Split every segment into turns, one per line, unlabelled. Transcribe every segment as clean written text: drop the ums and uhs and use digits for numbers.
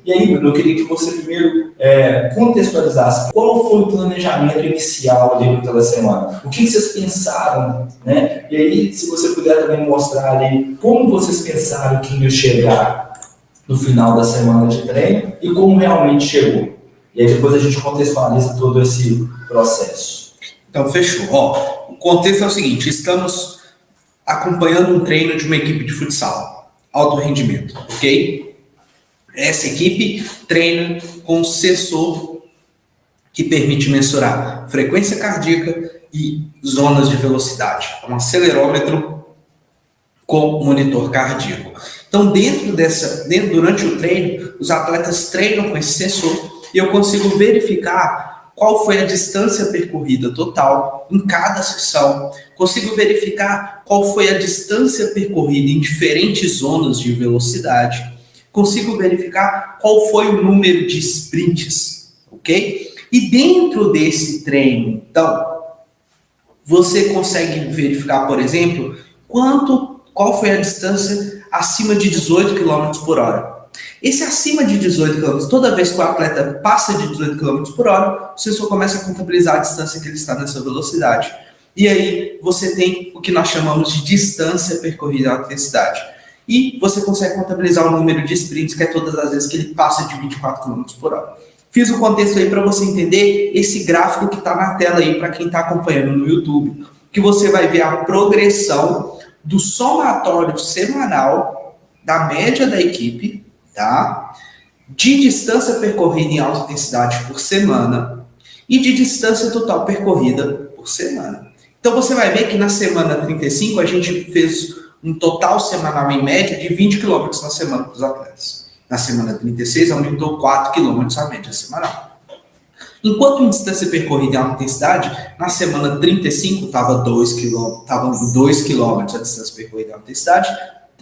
E aí, Bruno, eu queria que você primeiro contextualizasse qual foi o planejamento inicial ali pela semana. O que vocês pensaram, né? E aí, se você puder também mostrar ali como vocês pensaram que ia chegar no final da semana de treino e como realmente chegou. E aí depois a gente contextualiza todo esse processo.
Então, fechou. Ó, o contexto é o seguinte, estamos acompanhando um treino de uma equipe de futsal, alto rendimento, ok? Essa equipe treina com um sensor que permite mensurar frequência cardíaca e zonas de velocidade. Um acelerômetro com monitor cardíaco. Então, durante o treino, os atletas treinam com esse sensor e eu consigo verificar qual foi a distância percorrida total em cada sessão. Consigo verificar qual foi a distância percorrida em diferentes zonas de velocidade. Consigo verificar qual foi o número de sprints, ok? E dentro desse treino, então, você consegue verificar, por exemplo, qual foi a distância acima de 18 km por hora. Esse acima de 18 km, toda vez que o atleta passa de 18 km por hora, o sensor começa a contabilizar a distância que ele está nessa velocidade. E aí você tem o que nós chamamos de distância percorrida em alta intensidade. E você consegue contabilizar o número de sprints, que é todas as vezes que ele passa de 24 km por hora. Fiz o contexto aí para você entender esse gráfico que está na tela aí para quem está acompanhando no YouTube, que você vai ver a progressão do somatório semanal da média da equipe, tá? De distância percorrida em alta intensidade por semana e de distância total percorrida por semana. Então você vai ver que na semana 35 a gente fez um total semanal em média de 20 km na semana para os atletas. Na semana 36 aumentou 4 km a média semanal. Enquanto em distância percorrida em alta intensidade, na semana 35 estava 2 km a distância percorrida em alta intensidade,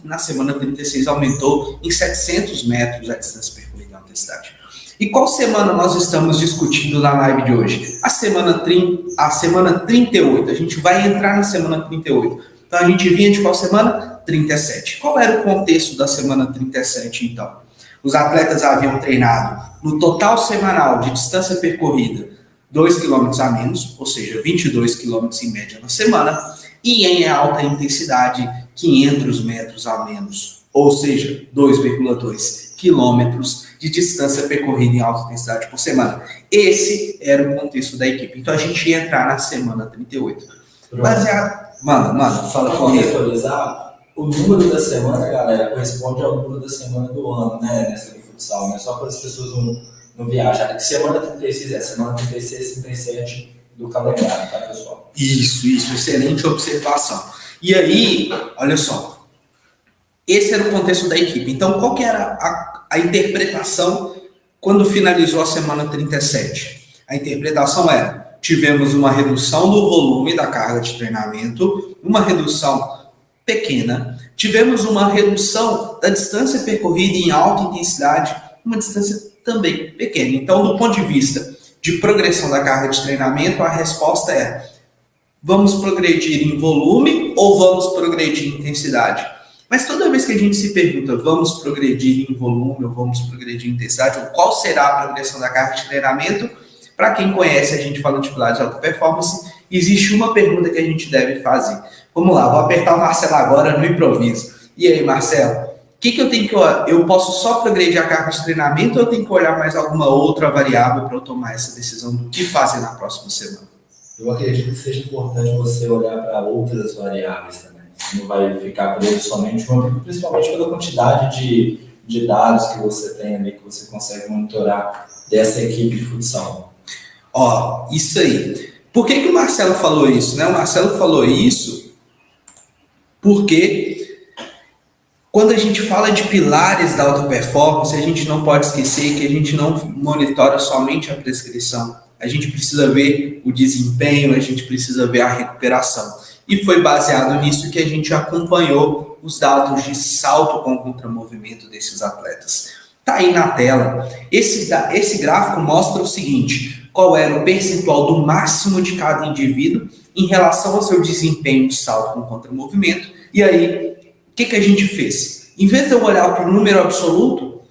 na semana 36 aumentou em 700 metros a distância percorrida em alta intensidade. E qual semana nós estamos discutindo na live de hoje? A semana 38, a gente vai entrar na semana 38. Então a gente vinha de qual semana? 37. Qual era o contexto da semana 37 então? Os atletas haviam treinado no total semanal de distância percorrida 2 km a menos, ou seja, 22 km em média na semana, e em alta intensidade 500 metros a menos, ou seja, 2,2 km de distância percorrida em alta intensidade por semana. Esse era o contexto da equipe. Então a gente ia entrar na semana 38. Baseado... Mano, fala comigo.
Contextualizar, o número da semana, galera, corresponde ao número da semana do ano, né? Nessa do futsal, né? Só para as pessoas não viajarem. Que semana 36 é semana 36, 37 do calendário, tá, pessoal?
Isso, excelente observação. E aí, olha só, esse era o contexto da equipe. Então, qual que era a interpretação quando finalizou a semana 37? A interpretação era, tivemos uma redução do volume da carga de treinamento, uma redução pequena, tivemos uma redução da distância percorrida em alta intensidade, uma distância também pequena. Então, do ponto de vista de progressão da carga de treinamento, a resposta é: vamos progredir em volume ou vamos progredir em intensidade? Mas toda vez que a gente se pergunta, vamos progredir em volume ou vamos progredir em intensidade, ou qual será a progressão da carga de treinamento, para quem conhece a gente falando de pilares de alta performance, existe uma pergunta que a gente deve fazer. Vamos lá, vou apertar o Marcelo agora no improviso. E aí, Marcelo, o que eu tenho que olhar? Eu posso só progredir a carga de treinamento ou eu tenho que olhar mais alguma outra variável para eu tomar essa decisão do que fazer na próxima semana?
Eu acredito que seja importante você olhar para outras variáveis também. Você não vai ficar preso somente uma, principalmente pela quantidade de dados que você tem ali, que você consegue monitorar dessa equipe de futsal.
Ó, isso aí. Por que o Marcelo falou isso, né? O Marcelo falou isso porque quando a gente fala de pilares da alta performance, a gente não pode esquecer que a gente não monitora somente a prescrição. A gente precisa ver o desempenho, a gente precisa ver a recuperação. E foi baseado nisso que a gente acompanhou os dados de salto com contramovimento desses atletas. Tá aí na tela. Esse gráfico mostra o seguinte: qual era o percentual do máximo de cada indivíduo em relação ao seu desempenho de salto com contramovimento. E aí, o que a gente fez? Em vez de eu olhar para o número absoluto,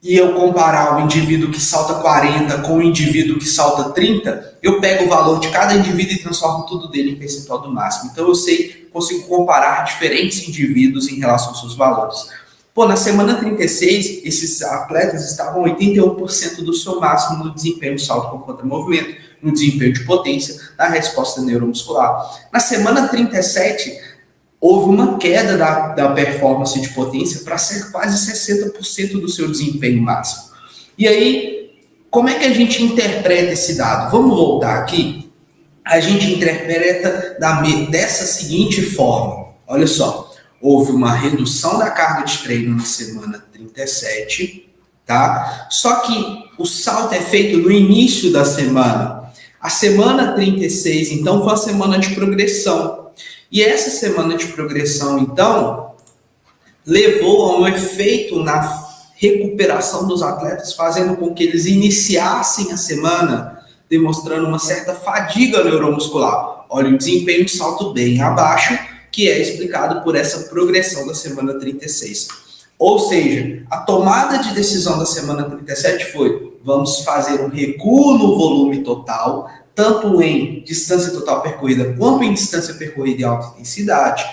e eu comparar o indivíduo que salta 40 com o indivíduo que salta 30, eu pego o valor de cada indivíduo e transformo tudo dele em percentual do máximo. Então eu consigo comparar diferentes indivíduos em relação aos seus valores. Pô, na semana 36, esses atletas estavam 81% do seu máximo no desempenho de salto com contramovimento, no desempenho de potência, na resposta neuromuscular. Na semana 37, houve uma queda da performance de potência para ser quase 60% do seu desempenho máximo. E aí, como é que a gente interpreta esse dado? Vamos voltar aqui. A gente interpreta dessa seguinte forma. Olha só. Houve uma redução da carga de treino na semana 37, tá? Só que o salto é feito no início da semana. A semana 36, então, foi a semana de progressão. E essa semana de progressão, então, levou a um efeito na recuperação dos atletas, fazendo com que eles iniciassem a semana demonstrando uma certa fadiga neuromuscular. Olha, o desempenho de salto bem abaixo, que é explicado por essa progressão da semana 36. Ou seja, a tomada de decisão da semana 37 foi: vamos fazer um recuo no volume total, tanto em distância total percorrida quanto em distância percorrida em alta intensidade,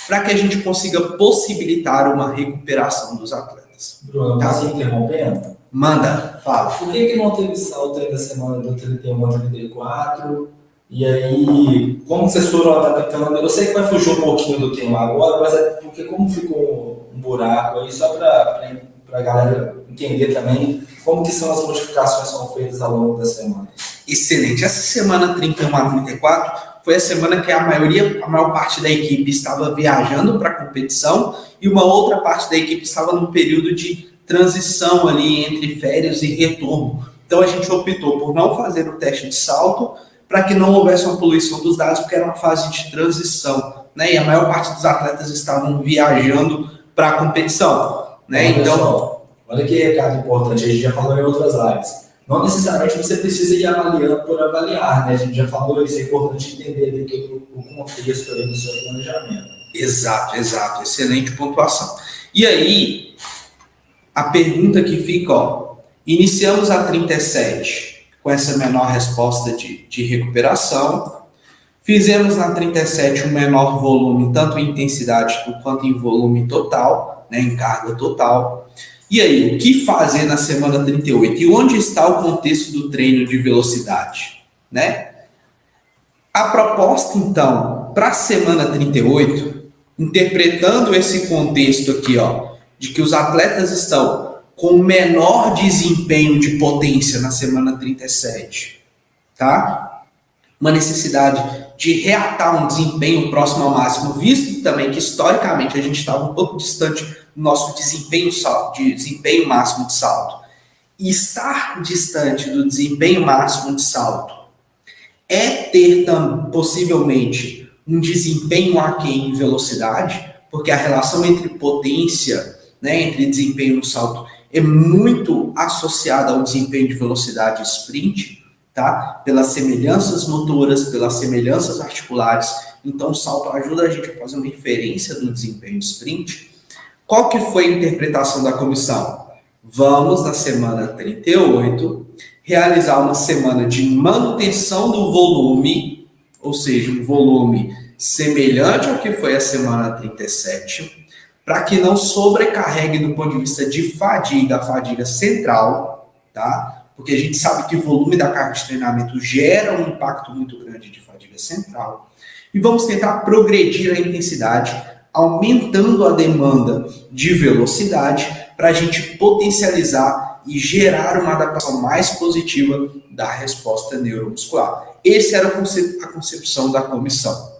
para que a gente consiga possibilitar uma recuperação dos atletas.
Bruno, tá se interrompendo?
Manda, fala.
Por que não teve salto aí da semana do 31 ao 34? E aí, como vocês foram adaptando? Eu sei que vai fugir um pouquinho do tema agora, mas é porque como ficou um buraco aí, só para a galera entender também como que são as modificações que são feitas ao longo da semana.
Excelente. Essa semana 31 a 34 foi a semana que a maior parte da equipe estava viajando para a competição e uma outra parte da equipe estava num período de transição ali entre férias e retorno. Então a gente optou por não fazer o teste de salto para que não houvesse uma poluição dos dados, porque era uma fase de transição, né? E a maior parte dos atletas estavam viajando para a competição, né?
Então, olha que recado importante, a gente já falou em outras lives. Não necessariamente você precisa ir avaliando por avaliar, né? A gente já falou isso, é importante entender ali todo o contexto aí do seu planejamento.
Exato. Excelente pontuação. E aí, a pergunta que fica, iniciamos a 37 com essa menor resposta de recuperação, fizemos na 37 um menor volume, tanto em intensidade quanto em volume total, né, em carga total. E aí, o que fazer na semana 38? E onde está o contexto do treino de velocidade, né? A proposta, então, para a semana 38, interpretando esse contexto aqui, de que os atletas estão com menor desempenho de potência na semana 37, tá? Uma necessidade de reatar um desempenho próximo ao máximo, visto também que historicamente a gente estava um pouco distante do nosso desempenho máximo de salto. E estar distante do desempenho máximo de salto é ter possivelmente um desempenho aquém em velocidade, porque a relação entre potência, né, entre desempenho no salto, é muito associada ao desempenho de velocidade sprint, tá? Pelas semelhanças motoras, pelas semelhanças articulares. Então, o salto ajuda a gente a fazer uma inferência do desempenho de sprint. Qual que foi a interpretação da comissão? Vamos, na semana 38, realizar uma semana de manutenção do volume, ou seja, um volume semelhante ao que foi a semana 37, para que não sobrecarregue do ponto de vista de fadiga, a fadiga central, tá? Porque a gente sabe que o volume da carga de treinamento gera um impacto muito grande de fadiga central. E vamos tentar progredir a intensidade, aumentando a demanda de velocidade, para a gente potencializar e gerar uma adaptação mais positiva da resposta neuromuscular. Essa era a concepção da comissão.